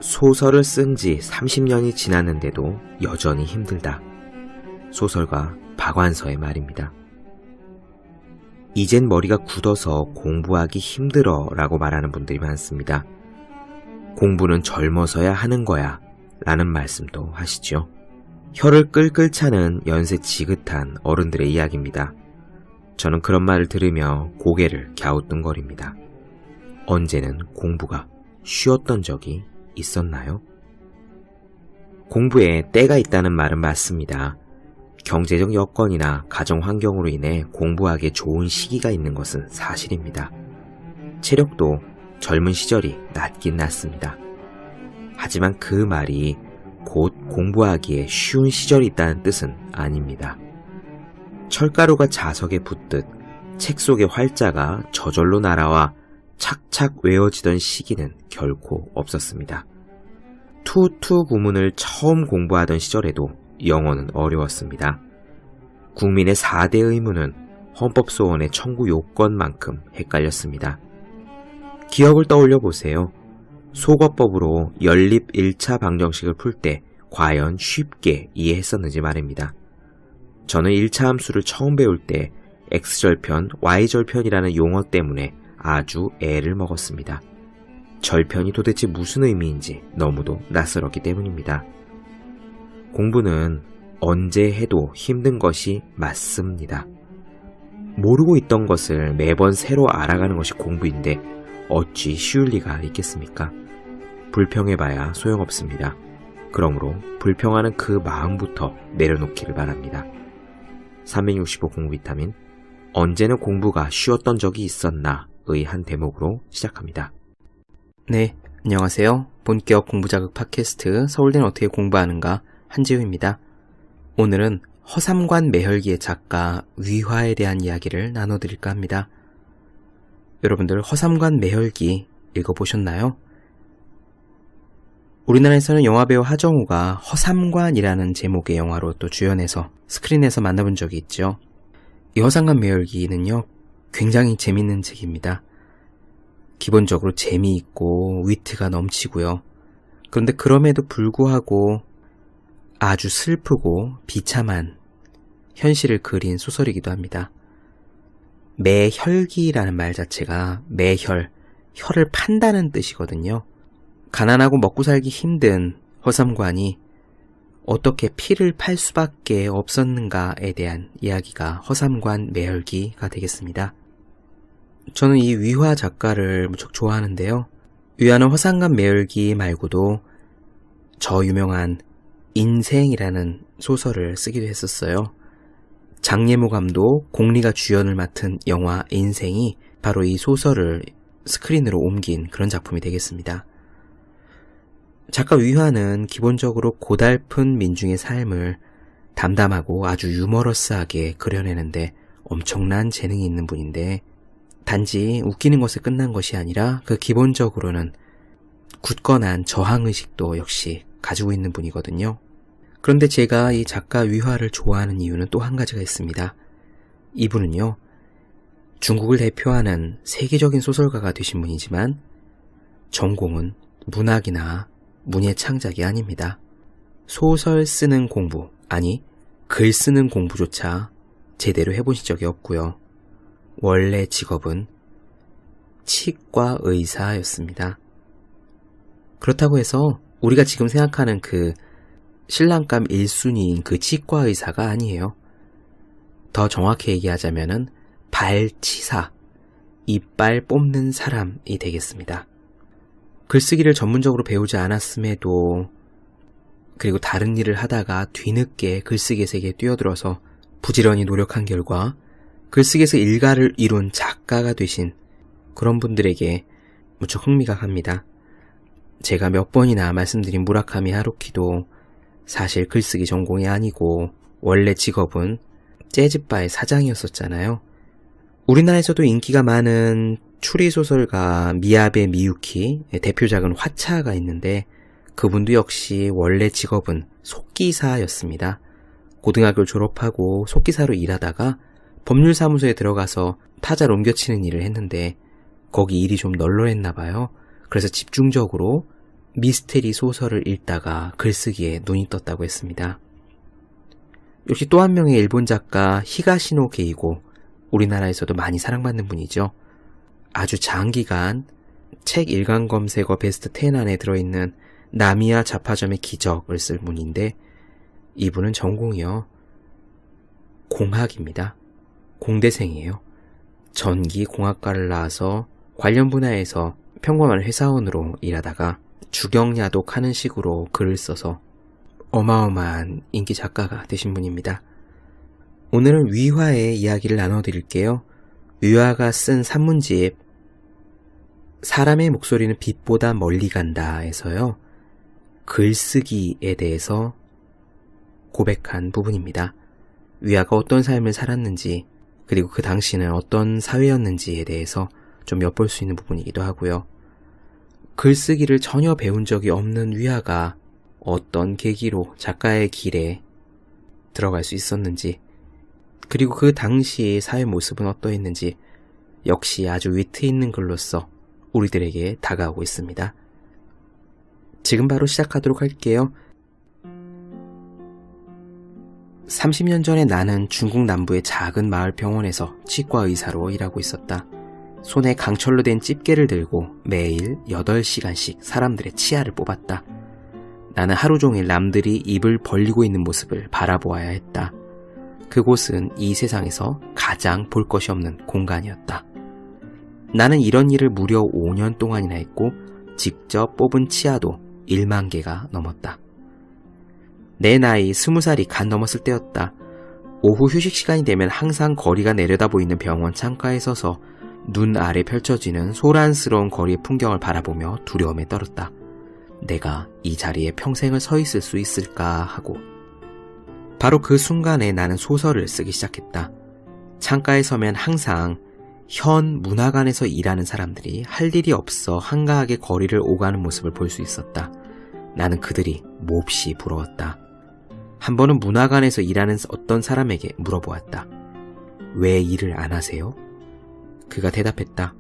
소설을 쓴 지 30년이 지났는데도 여전히 힘들다. 소설가 박완서의 말입니다. 이젠 머리가 굳어서 공부하기 힘들어 라고 말하는 분들이 많습니다. 공부는 젊어서야 하는 거야 라는 말씀도 하시죠. 혀를 끌끌 차는 연세 지긋한 어른들의 이야기입니다. 저는 그런 말을 들으며 고개를 갸우뚱거립니다. 언제는 공부가 쉬웠던 적이 있었나요? 공부에 때가 있다는 말은 맞습니다. 경제적 여건이나 가정 환경으로 인해 공부하기에 좋은 시기가 있는 것은 사실입니다. 체력도 젊은 시절이 낫긴 낫습니다. 하지만 그 말이 곧 공부하기에 쉬운 시절이 있다는 뜻은 아닙니다. 철가루가 자석에 붙듯 책 속의 활자가 저절로 날아와 착착 외워지던 시기는 결코 없었습니다. 투투 구문을 처음 공부하던 시절에도 영어는 어려웠습니다. 국민의 4대 의무는 헌법소원의 청구 요건만큼 헷갈렸습니다. 기억을 떠올려 보세요. 소거법으로 연립 1차 방정식을 풀 때 과연 쉽게 이해했었는지 말입니다. 저는 1차 함수를 처음 배울 때 x절편, y절편이라는 용어 때문에 아주 애를 먹었습니다. 절편이 도대체 무슨 의미인지 너무도 낯설었기 때문입니다. 공부는 언제 해도 힘든 것이 맞습니다. 모르고 있던 것을 매번 새로 알아가는 것이 공부인데 어찌 쉬울 리가 있겠습니까? 불평해봐야 소용없습니다. 그러므로 불평하는 그 마음부터 내려놓기를 바랍니다. 365 공부 비타민, 언제는 공부가 쉬웠던 적이 있었나 의 한 대목으로 시작합니다. 네, 안녕하세요. 본격 공부자극 팟캐스트 서울대는 어떻게 공부하는가 한지우입니다. 오늘은 허삼관 매혈기의 작가 위화에 대한 이야기를 나눠드릴까 합니다. 여러분들 허삼관 매혈기 읽어보셨나요? 우리나라에서는 영화배우 하정우가 허삼관이라는 제목의 영화로 또 주연해서 스크린에서 만나본 적이 있죠. 이 허삼관 매혈기는요, 굉장히 재밌는 책입니다. 기본적으로 재미있고 위트가 넘치고요. 그런데 그럼에도 불구하고 아주 슬프고 비참한 현실을 그린 소설이기도 합니다. 매혈기라는 말 자체가 매혈, 혈을 판다는 뜻이거든요. 가난하고 먹고 살기 힘든 허삼관이 어떻게 피를 팔 수밖에 없었는가에 대한 이야기가 허삼관 매혈기가 되겠습니다. 저는 이 위화 작가를 무척 좋아하는데요. 위화는 허삼관 매혈기 말고도 저 유명한 인생이라는 소설을 쓰기도 했었어요. 장예모 감독, 공리가 주연을 맡은 영화 인생이 바로 이 소설을 스크린으로 옮긴 그런 작품이 되겠습니다. 작가 위화는 기본적으로 고달픈 민중의 삶을 담담하고 아주 유머러스하게 그려내는데 엄청난 재능이 있는 분인데, 단지 웃기는 것에 끝난 것이 아니라 그 기본적으로는 굳건한 저항의식도 역시 가지고 있는 분이거든요. 그런데 제가 이 작가 위화를 좋아하는 이유는 또 한 가지가 있습니다. 이분은요, 중국을 대표하는 세계적인 소설가가 되신 분이지만 전공은 문학이나 문예 창작이 아닙니다. 소설 쓰는 공부, 아니 글 쓰는 공부조차 제대로 해보신 적이 없고요. 원래 직업은 치과 의사였습니다. 그렇다고 해서 우리가 지금 생각하는 그 신랑감 1순위인 그 치과 의사가 아니에요. 더 정확히 얘기하자면은 발치사, 이빨 뽑는 사람이 되겠습니다. 글쓰기를 전문적으로 배우지 않았음에도, 그리고 다른 일을 하다가 뒤늦게 글쓰기의 세계에 뛰어들어서 부지런히 노력한 결과 글쓰기에서 일가를 이룬 작가가 되신 그런 분들에게 무척 흥미가 갑니다. 제가 몇 번이나 말씀드린 무라카미 하루키도 사실 글쓰기 전공이 아니고 원래 직업은 재즈바의 사장이었었잖아요. 우리나라에서도 인기가 많은 추리소설가 미야베 미유키의 대표작은 화차가 있는데, 그분도 역시 원래 직업은 속기사였습니다. 고등학교를 졸업하고 속기사로 일하다가 법률사무소에 들어가서 타자를 옮겨치는 일을 했는데 거기 일이 좀 널널했나 봐요. 그래서 집중적으로 미스테리 소설을 읽다가 글쓰기에 눈이 떴다고 했습니다. 역시 또 한 명의 일본 작가 히가시노 게이고, 우리나라에서도 많이 사랑받는 분이죠. 아주 장기간 책 일간 검색어 베스트 10 안에 들어있는 나미야 잡화점의 기적을 쓸 분인데, 이분은 전공이요, 공학입니다. 공대생이에요. 전기공학과를 나와서 관련 분야에서 평범한 회사원으로 일하다가 주경야독하는 식으로 글을 써서 어마어마한 인기 작가가 되신 분입니다. 오늘은 위화의 이야기를 나눠드릴게요. 위화가 쓴 산문집 사람의 목소리는 빛보다 멀리 간다에서요, 글쓰기에 대해서 고백한 부분입니다. 위화가 어떤 삶을 살았는지, 그리고 그 당시는 어떤 사회였는지에 대해서 좀 엿볼 수 있는 부분이기도 하고요. 글쓰기를 전혀 배운 적이 없는 위화가 어떤 계기로 작가의 길에 들어갈 수 있었는지, 그리고 그 당시 사회 모습은 어떠했는지 역시 아주 위트 있는 글로써 우리들에게 다가오고 있습니다. 지금 바로 시작하도록 할게요. 30년 전에 나는 중국 남부의 작은 마을 병원에서 치과 의사로 일하고 있었다. 손에 강철로 된 집게를 들고 매일 8시간씩 사람들의 치아를 뽑았다. 나는 하루 종일 남들이 입을 벌리고 있는 모습을 바라보아야 했다. 그곳은 이 세상에서 가장 볼 것이 없는 공간이었다. 나는 이런 일을 무려 5년 동안이나 했고, 직접 뽑은 치아도 1만 개가 넘었다. 내 나이 20살이 간 넘었을 때였다. 오후 휴식 시간이 되면 항상 거리가 내려다 보이는 병원 창가에 서서 눈 아래 펼쳐지는 소란스러운 거리의 풍경을 바라보며 두려움에 떨었다. 내가 이 자리에 평생을 서 있을 수 있을까 하고. 바로 그 순간에 나는 소설을 쓰기 시작했다. 창가에 서면 항상 현 문화관에서 일하는 사람들이 할 일이 없어 한가하게 거리를 오가는 모습을 볼 수 있었다. 나는 그들이 몹시 부러웠다. 한 번은 문화관에서 일하는 어떤 사람에게 물어보았다. 왜 일을 안 하세요? 그가 대답했다.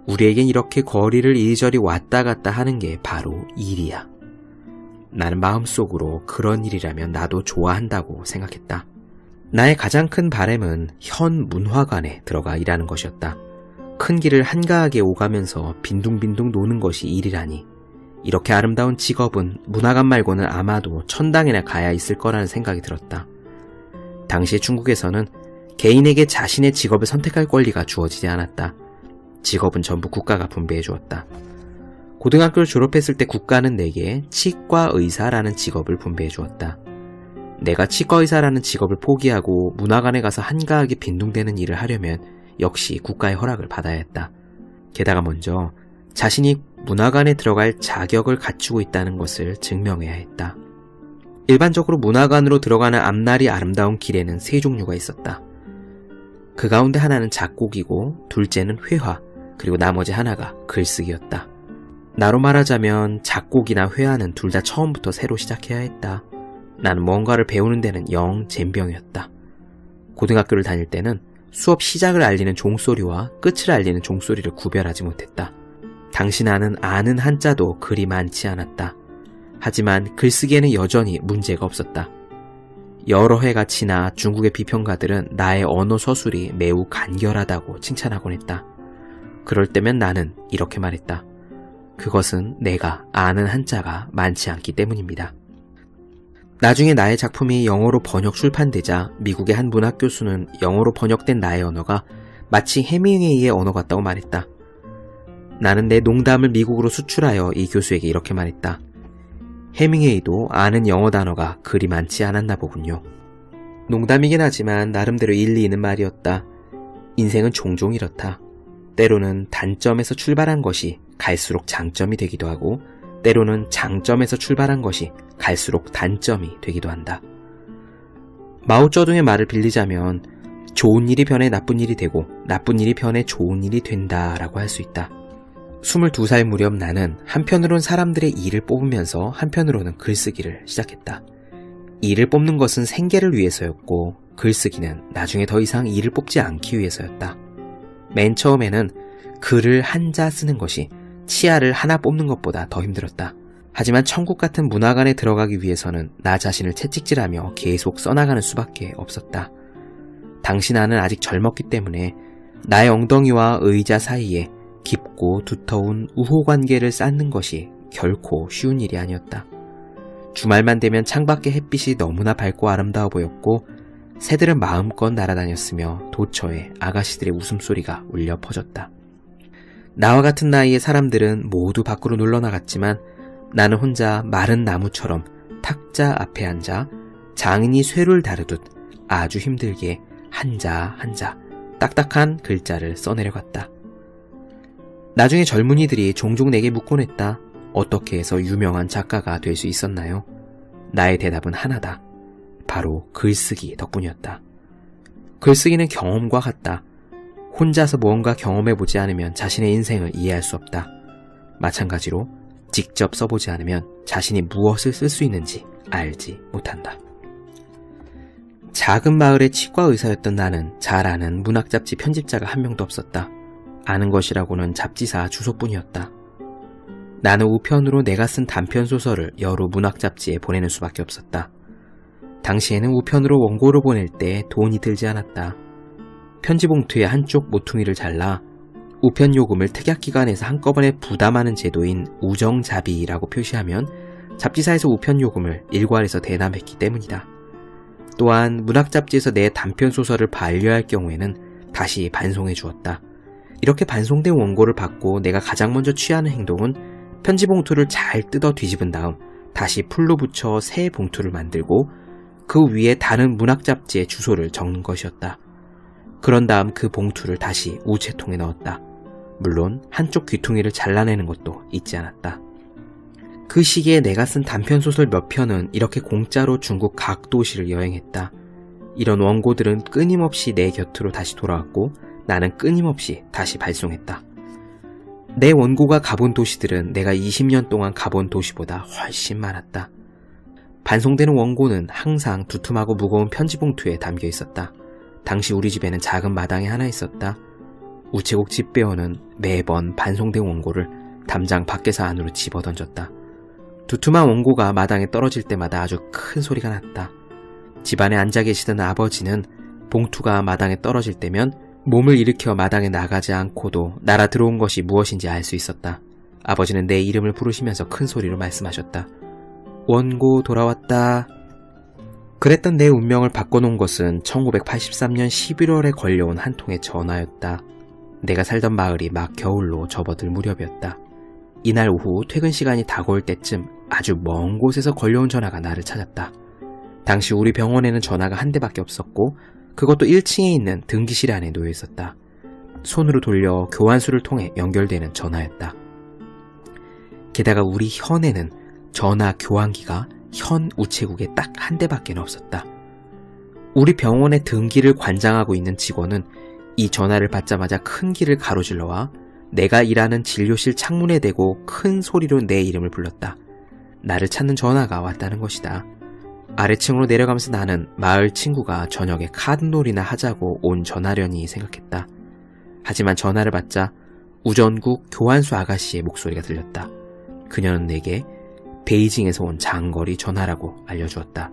우리에겐 이렇게 거리를 이리저리 왔다 갔다 하는 게 바로 일이야. 나는 마음속으로 그런 일이라면 나도 좋아한다고 생각했다. 나의 가장 큰 바람은 현 문화관에 들어가 일하는 것이었다. 큰 길을 한가하게 오가면서 빈둥빈둥 노는 것이 일이라니. 이렇게 아름다운 직업은 문화관 말고는 아마도 천당에나 가야 있을 거라는 생각이 들었다. 당시 중국에서는 개인에게 자신의 직업을 선택할 권리가 주어지지 않았다. 직업은 전부 국가가 분배해 주었다. 고등학교를 졸업했을 때 국가는 내게 치과 의사라는 직업을 분배해 주었다. 내가 치과 의사라는 직업을 포기하고 문화관에 가서 한가하게 빈둥대는 일을 하려면 역시 국가의 허락을 받아야 했다. 게다가 먼저 자신이 문화관에 들어갈 자격을 갖추고 있다는 것을 증명해야 했다. 일반적으로 문화관으로 들어가는 앞날이 아름다운 길에는 3종류가 있었다. 그 가운데 하나는 작곡이고, 둘째는 회화, 그리고 나머지 하나가 글쓰기였다. 나로 말하자면 작곡이나 회화는 둘 다 처음부터 새로 시작해야 했다. 나는 뭔가를 배우는 데는 영 젬병이었다. 고등학교를 다닐 때는 수업 시작을 알리는 종소리와 끝을 알리는 종소리를 구별하지 못했다. 당시 나는 아는 한자도 그리 많지 않았다. 하지만 글쓰기에는 여전히 문제가 없었다. 여러 해가 지나 중국의 비평가들은 나의 언어 서술이 매우 간결하다고 칭찬하곤 했다. 그럴 때면 나는 이렇게 말했다. 그것은 내가 아는 한자가 많지 않기 때문입니다. 나중에 나의 작품이 영어로 번역 출판되자 미국의 한 문학 교수는 영어로 번역된 나의 언어가 마치 해밍웨이의 언어 같다고 말했다. 나는 내 농담을 미국으로 수출하여 이 교수에게 이렇게 말했다. 해밍웨이도 아는 영어 단어가 그리 많지 않았나 보군요. 농담이긴 하지만 나름대로 일리 있는 말이었다. 인생은 종종 이렇다. 때로는 단점에서 출발한 것이 갈수록 장점이 되기도 하고, 때로는 장점에서 출발한 것이 갈수록 단점이 되기도 한다. 마오쩌둥의 말을 빌리자면 좋은 일이 변해 나쁜 일이 되고 나쁜 일이 변해 좋은 일이 된다라고 할 수 있다. 22살 무렵 나는 한편으론 사람들의 일을 뽑으면서 한편으로는 글쓰기를 시작했다. 일을 뽑는 것은 생계를 위해서였고, 글쓰기는 나중에 더 이상 일을 뽑지 않기 위해서였다. 맨 처음에는 글을 한자 쓰는 것이 치아를 하나 뽑는 것보다 더 힘들었다. 하지만 천국 같은 문화관에 들어가기 위해서는 나 자신을 채찍질하며 계속 써나가는 수밖에 없었다. 당시 나는 아직 젊었기 때문에 나의 엉덩이와 의자 사이에 깊고 두터운 우호관계를 쌓는 것이 결코 쉬운 일이 아니었다. 주말만 되면 창밖의 햇빛이 너무나 밝고 아름다워 보였고 새들은 마음껏 날아다녔으며 도처에 아가씨들의 웃음소리가 울려 퍼졌다. 나와 같은 나이의 사람들은 모두 밖으로 놀러나갔지만 나는 혼자 마른 나무처럼 탁자 앞에 앉아 장인이 쇠를 다루듯 아주 힘들게 한자 한자 딱딱한 글자를 써내려갔다. 나중에 젊은이들이 종종 내게 묻곤 했다. 어떻게 해서 유명한 작가가 될 수 있었나요? 나의 대답은 하나다. 바로 글쓰기 덕분이었다. 글쓰기는 경험과 같다. 혼자서 무언가 경험해보지 않으면 자신의 인생을 이해할 수 없다. 마찬가지로 직접 써보지 않으면 자신이 무엇을 쓸 수 있는지 알지 못한다. 작은 마을의 치과 의사였던 나는 잘 아는 문학 잡지 편집자가 한 명도 없었다. 아는 것이라고는 잡지사 주소뿐이었다. 나는 우편으로 내가 쓴 단편 소설을 여러 문학 잡지에 보내는 수밖에 없었다. 당시에는 우편으로 원고를 보낼 때 돈이 들지 않았다. 편지 봉투의 한쪽 모퉁이를 잘라 우편 요금을 특약기관에서 한꺼번에 부담하는 제도인 우정자비라고 표시하면 잡지사에서 우편 요금을 일괄해서 대납했기 때문이다. 또한 문학잡지에서 내 단편소설을 반려할 경우에는 다시 반송해 주었다. 이렇게 반송된 원고를 받고 내가 가장 먼저 취하는 행동은 편지 봉투를 잘 뜯어 뒤집은 다음 다시 풀로 붙여 새 봉투를 만들고 그 위에 다른 문학잡지의 주소를 적는 것이었다. 그런 다음 그 봉투를 다시 우체통에 넣었다. 물론 한쪽 귀퉁이를 잘라내는 것도 잊지 않았다. 그 시기에 내가 쓴 단편소설 몇 편은 이렇게 공짜로 중국 각 도시를 여행했다. 이런 원고들은 끊임없이 내 곁으로 다시 돌아왔고 나는 끊임없이 다시 발송했다. 내 원고가 가본 도시들은 내가 20년 동안 가본 도시보다 훨씬 많았다. 반송되는 원고는 항상 두툼하고 무거운 편지 봉투에 담겨 있었다. 당시 우리 집에는 작은 마당이 하나 있었다. 우체국 집배원은 매번 반송된 원고를 담장 밖에서 안으로 집어던졌다. 두툼한 원고가 마당에 떨어질 때마다 아주 큰 소리가 났다. 집안에 앉아 계시던 아버지는 봉투가 마당에 떨어질 때면 몸을 일으켜 마당에 나가지 않고도 날아 들어온 것이 무엇인지 알 수 있었다. 아버지는 내 이름을 부르시면서 큰 소리로 말씀하셨다. 원고 돌아왔다. 그랬던 내 운명을 바꿔놓은 것은 1983년 11월에 걸려온 한 통의 전화였다. 내가 살던 마을이 막 겨울로 접어들 무렵이었다. 이날 오후 퇴근 시간이 다가올 때쯤 아주 먼 곳에서 걸려온 전화가 나를 찾았다. 당시 우리 병원에는 전화가 한 대밖에 없었고 그것도 1층에 있는 등기실 안에 놓여 있었다. 손으로 돌려 교환수를 통해 연결되는 전화였다. 게다가 우리 현에는 전화 교환기가 현 우체국에 딱 한 대밖에 없었다. 우리 병원의 등기를 관장하고 있는 직원은 이 전화를 받자마자 큰 길을 가로질러와 내가 일하는 진료실 창문에 대고 큰 소리로 내 이름을 불렀다. 나를 찾는 전화가 왔다는 것이다. 아래층으로 내려가면서 나는 마을 친구가 저녁에 카드놀이나 하자고 온 전화려니 생각했다. 하지만 전화를 받자 우전국 교환수 아가씨의 목소리가 들렸다. 그녀는 내게 베이징에서 온 장거리 전화라고 알려주었다.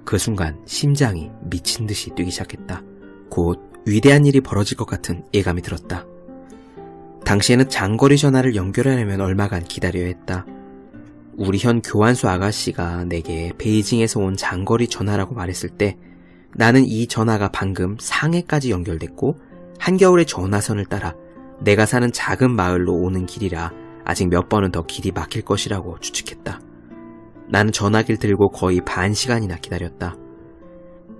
그 순간 심장이 미친 듯이 뛰기 시작했다. 곧 위대한 일이 벌어질 것 같은 예감이 들었다. 당시에는 장거리 전화를 연결하려면 얼마간 기다려야 했다. 우리 현 교환수 아가씨가 내게 베이징에서 온 장거리 전화라고 말했을 때 나는 이 전화가 방금 상해까지 연결됐고 한겨울의 전화선을 따라 내가 사는 작은 마을로 오는 길이라 아직 몇 번은 더 길이 막힐 것이라고 추측했다. 나는 전화기를 들고 거의 반 시간이나 기다렸다.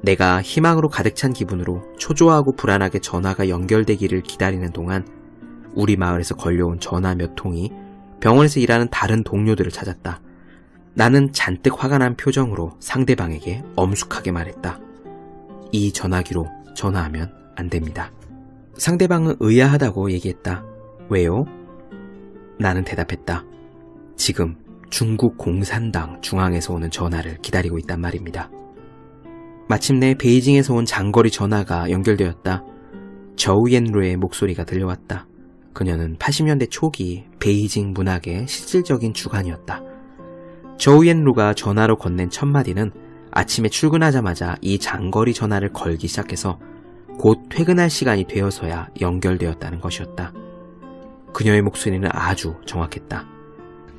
내가 희망으로 가득 찬 기분으로 초조하고 불안하게 전화가 연결되기를 기다리는 동안 우리 마을에서 걸려온 전화 몇 통이 병원에서 일하는 다른 동료들을 찾았다. 나는 잔뜩 화가 난 표정으로 상대방에게 엄숙하게 말했다. 이 전화기로 전화하면 안 됩니다. 상대방은 의아하다고 얘기했다. 왜요? 나는 대답했다. 지금 중국 공산당 중앙에서 오는 전화를 기다리고 있단 말입니다. 마침내 베이징에서 온 장거리 전화가 연결되었다. 저우옌루의 목소리가 들려왔다. 그녀는 80년대 초기 베이징 문학의 실질적인 주관이었다. 저우옌루가 전화로 건넨 첫 마디는 아침에 출근하자마자 이 장거리 전화를 걸기 시작해서 곧 퇴근할 시간이 되어서야 연결되었다는 것이었다. 그녀의 목소리는 아주 정확했다.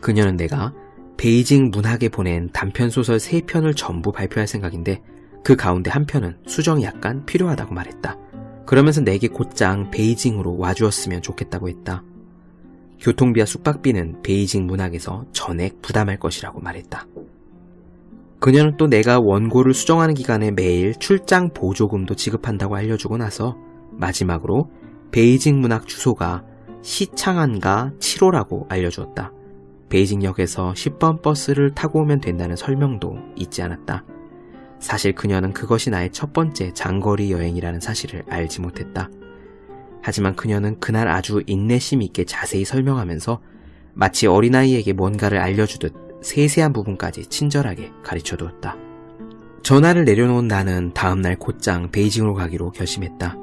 그녀는 내가 베이징 문학에 보낸 단편소설 3편을 전부 발표할 생각인데 그 가운데 한 편은 수정이 약간 필요하다고 말했다. 그러면서 내게 곧장 베이징으로 와주었으면 좋겠다고 했다. 교통비와 숙박비는 베이징 문학에서 전액 부담할 것이라고 말했다. 그녀는 또 내가 원고를 수정하는 기간에 매일 출장 보조금도 지급한다고 알려주고 나서 마지막으로 베이징 문학 주소가 시창안가 7호라고 알려주었다. 베이징역에서 10번 버스를 타고 오면 된다는 설명도 잊지 않았다. 사실 그녀는 그것이 나의 첫 번째 장거리 여행이라는 사실을 알지 못했다. 하지만 그녀는 그날 아주 인내심 있게 자세히 설명하면서 마치 어린아이에게 뭔가를 알려주듯 세세한 부분까지 친절하게 가르쳐 두었다. 전화를 내려놓은 나는 다음날 곧장 베이징으로 가기로 결심했다.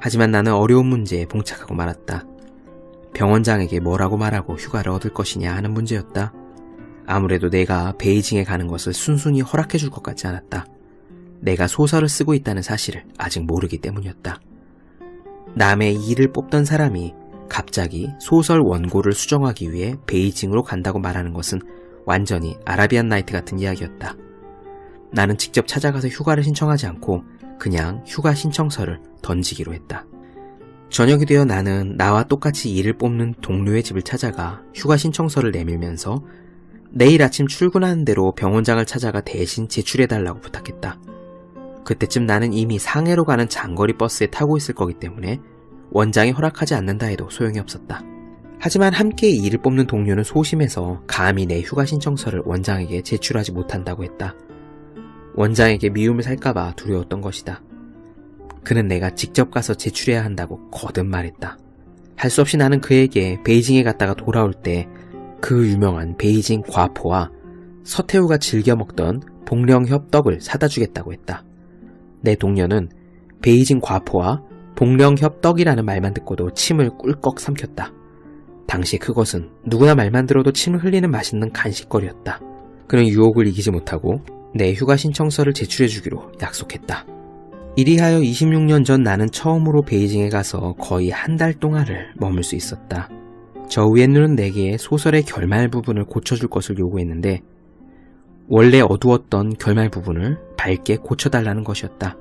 하지만 나는 어려운 문제에 봉착하고 말았다. 병원장에게 뭐라고 말하고 휴가를 얻을 것이냐 하는 문제였다. 아무래도 내가 베이징에 가는 것을 순순히 허락해 줄 것 같지 않았다. 내가 소설을 쓰고 있다는 사실을 아직 모르기 때문이었다. 남의 일을 뽑던 사람이 갑자기 소설 원고를 수정하기 위해 베이징으로 간다고 말하는 것은 완전히 아라비안 나이트 같은 이야기였다. 나는 직접 찾아가서 휴가를 신청하지 않고 그냥 휴가 신청서를 던지기로 했다. 저녁이 되어 나는 나와 똑같이 일을 뽑는 동료의 집을 찾아가 휴가 신청서를 내밀면서 내일 아침 출근하는 대로 병원장을 찾아가 대신 제출해달라고 부탁했다. 그때쯤 나는 이미 상해로 가는 장거리 버스에 타고 있을 거기 때문에 원장이 허락하지 않는다 해도 소용이 없었다. 하지만 함께 일을 뽑는 동료는 소심해서 감히 내 휴가 신청서를 원장에게 제출하지 못한다고 했다. 원장에게 미움을 살까봐 두려웠던 것이다. 그는 내가 직접 가서 제출해야 한다고 거듭 말했다. 할 수 없이 나는 그에게 베이징에 갔다가 돌아올 때 그 유명한 베이징 과포와 서태후가 즐겨 먹던 복령협떡을 사다 주겠다고 했다. 내 동료는 베이징 과포와 복령협떡이라는 말만 듣고도 침을 꿀꺽 삼켰다. 당시 그것은 누구나 말만 들어도 침을 흘리는 맛있는 간식거리였다. 그는 유혹을 이기지 못하고 내 휴가 신청서를 제출해주기로 약속했다. 이리하여 26년 전 나는 처음으로 베이징에 가서 거의 한 달 동안을 머물 수 있었다. 저우옌누는 내게 소설의 결말 부분을 고쳐줄 것을 요구했는데 원래 어두웠던 결말 부분을 밝게 고쳐달라는 것이었다.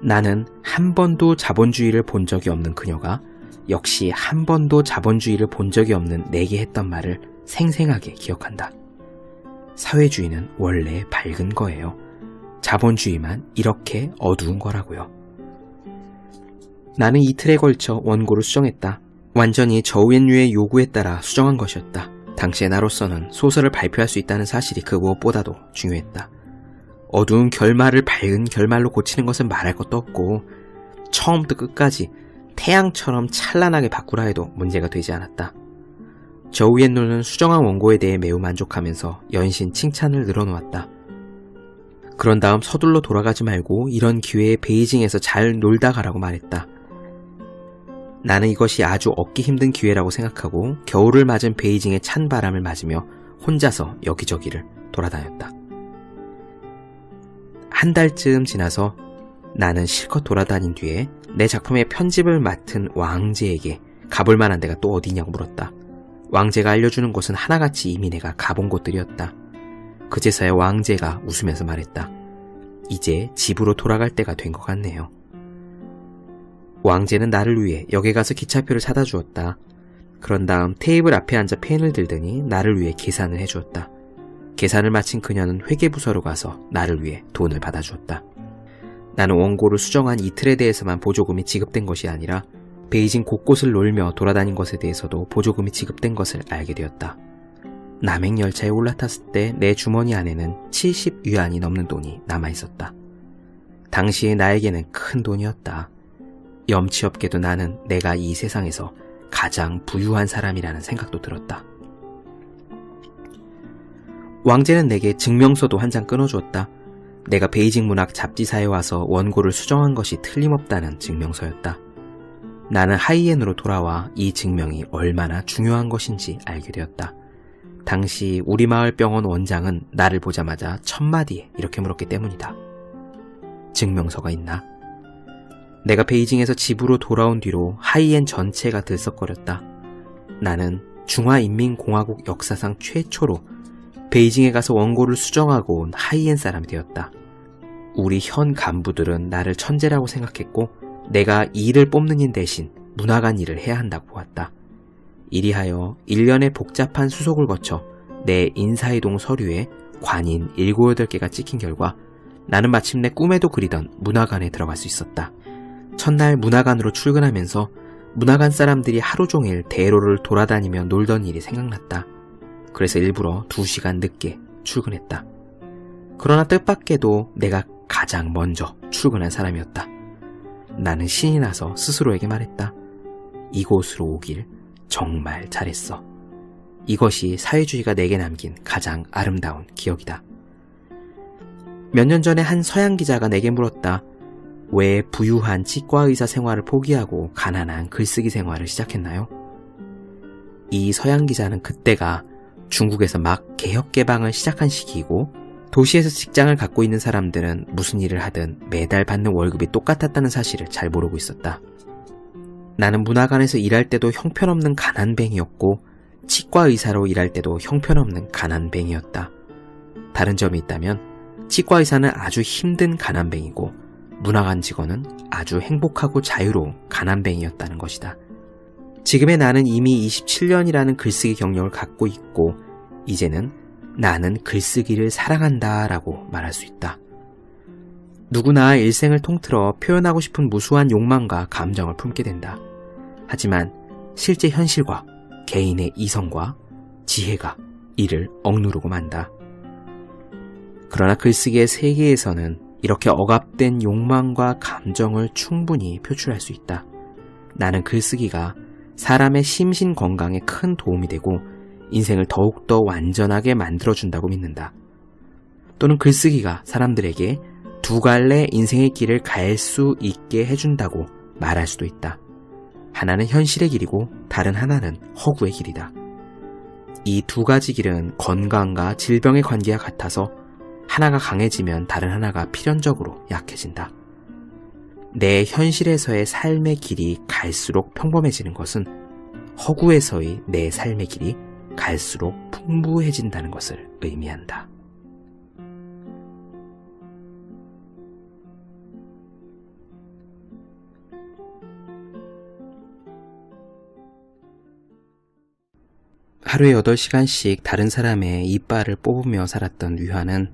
나는 한 번도 자본주의를 본 적이 없는 그녀가 역시 한 번도 자본주의를 본 적이 없는 내게 했던 말을 생생하게 기억한다. 사회주의는 원래 밝은 거예요. 자본주의만 이렇게 어두운 거라고요. 나는 이틀에 걸쳐 원고를 수정했다. 완전히 저우옌유의 요구에 따라 수정한 것이었다. 당시의 나로서는 소설을 발표할 수 있다는 사실이 그 무엇보다도 중요했다. 어두운 결말을 밝은 결말로 고치는 것은 말할 것도 없고 처음부터 끝까지 태양처럼 찬란하게 바꾸라 해도 문제가 되지 않았다. 저우옌누는 수정한 원고에 대해 매우 만족하면서 연신 칭찬을 늘어놓았다. 그런 다음 서둘러 돌아가지 말고 이런 기회에 베이징에서 잘 놀다 가라고 말했다. 나는 이것이 아주 얻기 힘든 기회라고 생각하고 겨울을 맞은 베이징의 찬 바람을 맞으며 혼자서 여기저기를 돌아다녔다. 한 달쯤 지나서 나는 실컷 돌아다닌 뒤에 내 작품의 편집을 맡은 왕제에게 가볼 만한 데가 또 어디냐고 물었다. 왕제가 알려주는 곳은 하나같이 이미 내가 가본 곳들이었다. 그제서야 왕제가 웃으면서 말했다. 이제 집으로 돌아갈 때가 된 것 같네요. 왕제는 나를 위해 역에 가서 기차표를 사다 주었다. 그런 다음 테이블 앞에 앉아 펜을 들더니 나를 위해 계산을 해주었다. 계산을 마친 그녀는 회계부서로 가서 나를 위해 돈을 받아주었다. 나는 원고를 수정한 이틀에 대해서만 보조금이 지급된 것이 아니라 베이징 곳곳을 놀며 돌아다닌 것에 대해서도 보조금이 지급된 것을 알게 되었다. 남행열차에 올라탔을 때 내 주머니 안에는 70위안이 넘는 돈이 남아있었다. 당시에 나에게는 큰 돈이었다. 염치없게도 나는 내가 이 세상에서 가장 부유한 사람이라는 생각도 들었다. 왕제는 내게 증명서도 한 장 끊어주었다. 내가 베이징 문학 잡지사에 와서 원고를 수정한 것이 틀림없다는 증명서였다. 나는 하이엔으로 돌아와 이 증명이 얼마나 중요한 것인지 알게 되었다. 당시 우리 마을 병원 원장은 나를 보자마자 첫마디에 이렇게 물었기 때문이다. 증명서가 있나? 내가 베이징에서 집으로 돌아온 뒤로 하이엔 전체가 들썩거렸다. 나는 중화인민공화국 역사상 최초로 베이징에 가서 원고를 수정하고 온 하이엔 사람이 되었다. 우리 현 간부들은 나를 천재라고 생각했고 내가 일을 뽑는 인 대신 문화관 일을 해야 한다고 보았다. 이리하여 1년의 복잡한 수속을 거쳐 내 인사이동 서류에 관인 7, 8개가 찍힌 결과 나는 마침내 꿈에도 그리던 문화관에 들어갈 수 있었다. 첫날 문화관으로 출근하면서 문화관 사람들이 하루 종일 대로를 돌아다니며 놀던 일이 생각났다. 그래서 일부러 2시간 늦게 출근했다. 그러나 뜻밖에도 내가 가장 먼저 출근한 사람이었다. 나는 신이 나서 스스로에게 말했다. 이곳으로 오길 정말 잘했어. 이것이 사회주의가 내게 남긴 가장 아름다운 기억이다. 몇 년 전에 한 서양 기자가 내게 물었다. 왜 부유한 치과의사 생활을 포기하고 가난한 글쓰기 생활을 시작했나요? 이 서양 기자는 그때가 중국에서 막 개혁 개방을 시작한 시기이고 도시에서 직장을 갖고 있는 사람들은 무슨 일을 하든 매달 받는 월급이 똑같았다는 사실을 잘 모르고 있었다. 나는 문화관에서 일할 때도 형편없는 가난뱅이였고 치과의사로 일할 때도 형편없는 가난뱅이였다. 다른 점이 있다면 치과의사는 아주 힘든 가난뱅이고 문화관 직원은 아주 행복하고 자유로운 가난뱅이였다는 것이다. 지금의 나는 이미 27년이라는 글쓰기 경력을 갖고 있고 이제는 나는 글쓰기를 사랑한다 라고 말할 수 있다. 누구나 일생을 통틀어 표현하고 싶은 무수한 욕망과 감정을 품게 된다. 하지만 실제 현실과 개인의 이성과 지혜가 이를 억누르고 만다. 그러나 글쓰기의 세계에서는 이렇게 억압된 욕망과 감정을 충분히 표출할 수 있다. 나는 글쓰기가 사람의 심신 건강에 큰 도움이 되고 인생을 더욱더 완전하게 만들어준다고 믿는다. 또는 글쓰기가 사람들에게 두 갈래 인생의 길을 갈 수 있게 해준다고 말할 수도 있다. 하나는 현실의 길이고 다른 하나는 허구의 길이다. 이 두 가지 길은 건강과 질병의 관계와 같아서 하나가 강해지면 다른 하나가 필연적으로 약해진다. 내 현실에서의 삶의 길이 갈수록 평범해지는 것은 허구에서의 내 삶의 길이 갈수록 풍부해진다는 것을 의미한다. 하루에 8시간씩 다른 사람의 이빨을 뽑으며 살았던 위화는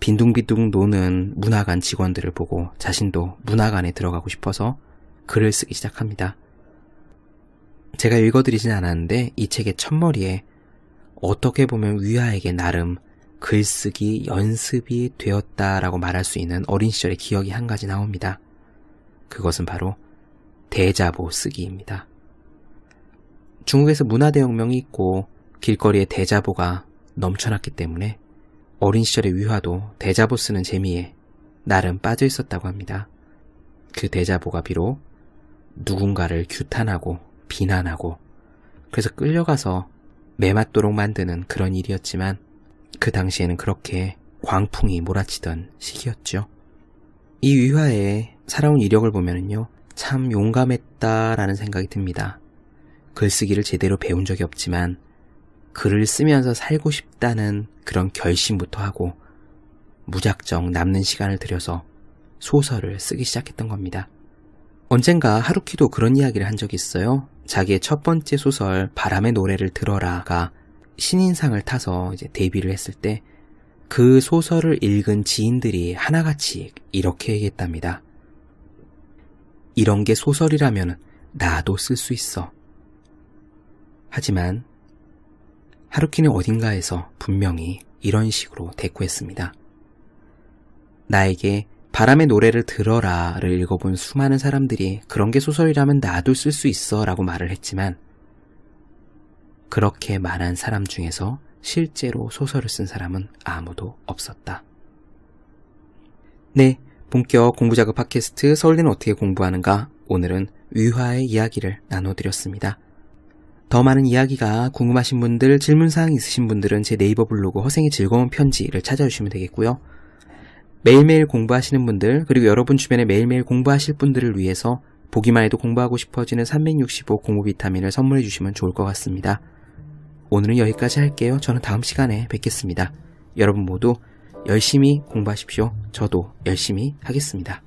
빈둥빈둥 노는 문화관 직원들을 보고 자신도 문화관에 들어가고 싶어서 글을 쓰기 시작합니다. 제가 읽어드리진 않았는데 이 책의 첫머리에 어떻게 보면 위화에게 나름 글쓰기 연습이 되었다라고 말할 수 있는 어린 시절의 기억이 한 가지 나옵니다. 그것은 바로 대자보 쓰기입니다. 중국에서 문화대혁명이 있고 길거리에 대자보가 넘쳐났기 때문에 어린 시절의 위화도 대자보 쓰는 재미에 나름 빠져 있었다고 합니다. 그 대자보가 비록 누군가를 규탄하고 비난하고 그래서 끌려가서 매맞도록 만드는 그런 일이었지만 그 당시에는 그렇게 광풍이 몰아치던 시기였죠. 이 위화의 살아온 이력을 보면은요, 참 용감했다라는 생각이 듭니다. 글쓰기를 제대로 배운 적이 없지만 글을 쓰면서 살고 싶다는 그런 결심부터 하고 무작정 남는 시간을 들여서 소설을 쓰기 시작했던 겁니다. 언젠가 하루키도 그런 이야기를 한 적이 있어요. 자기의 첫 번째 소설 바람의 노래를 들어라가 신인상을 타서 이제 데뷔를 했을 때 그 소설을 읽은 지인들이 하나같이 이렇게 얘기했답니다. 이런 게 소설이라면 나도 쓸 수 있어. 하지만 하루키는 어딘가에서 분명히 이런 식으로 대꾸했습니다. 나에게 바람의 노래를 들어라를 읽어본 수많은 사람들이 그런 게 소설이라면 나도 쓸 수 있어 라고 말을 했지만 그렇게 말한 사람 중에서 실제로 소설을 쓴 사람은 아무도 없었다. 네, 본격 공부자극 팟캐스트 서울대는 어떻게 공부하는가? 오늘은 위화의 이야기를 나눠드렸습니다. 더 많은 이야기가 궁금하신 분들, 질문사항 있으신 분들은 제 네이버 블로그 허생의 즐거운 편지를 찾아주시면 되겠고요. 매일매일 공부하시는 분들, 그리고 여러분 주변에 매일매일 공부하실 분들을 위해서 보기만 해도 공부하고 싶어지는 365 공부 비타민을 선물해 주시면 좋을 것 같습니다. 오늘은 여기까지 할게요. 저는 다음 시간에 뵙겠습니다. 여러분 모두 열심히 공부하십시오. 저도 열심히 하겠습니다.